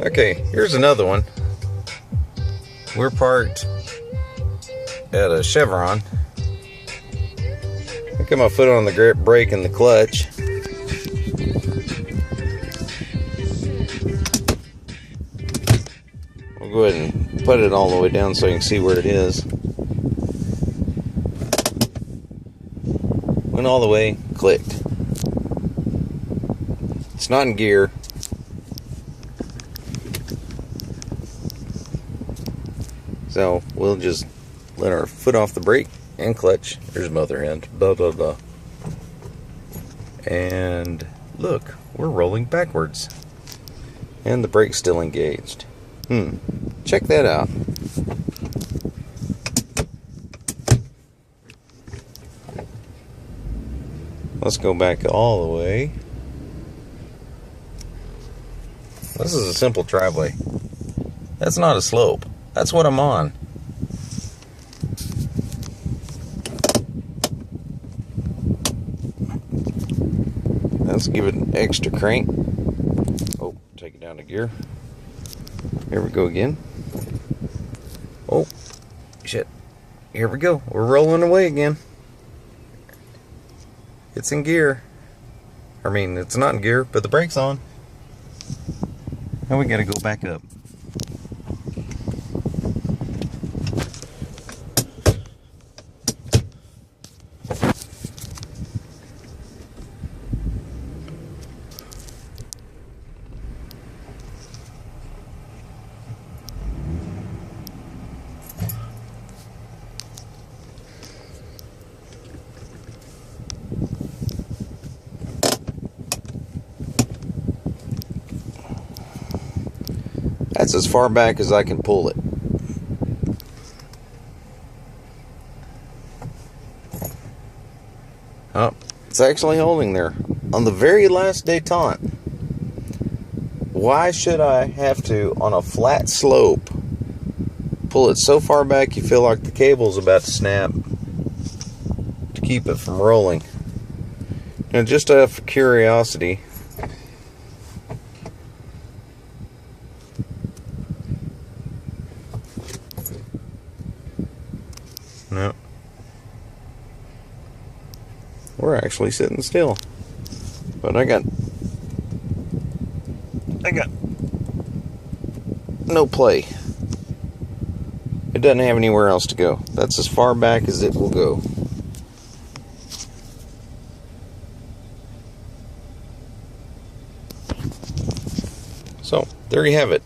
Okay, here's another one. We're parked at a Chevron. I got my foot on the brake and the clutch. I'll go ahead and put it all the way down so you can see where it is. Went all the way, clicked. It's not in gear. So we'll just let our foot off the brake and clutch. There's my other hand. Blah, blah, blah. And look, we're rolling backwards. And the brake's still engaged. Check that out. Let's go back all the way. This is a simple driveway. That's not a slope. That's what I'm on. Let's give it an extra crank. Oh, take it down to gear. Here we go again. Oh, shit. Here we go. We're rolling away again. It's in gear. I mean, it's not in gear, but the brake's on. Now we gotta go back up. That's as far back as I can pull it. Oh, it's actually holding there on the very last detente. Why should I have to, on a flat slope, pull it so far back you feel like the cable's about to snap to keep it from rolling? And just out of curiosity, no, we're actually sitting still. But I got no play. It doesn't have anywhere else to go. That's as far back as it will go. So, there you have it.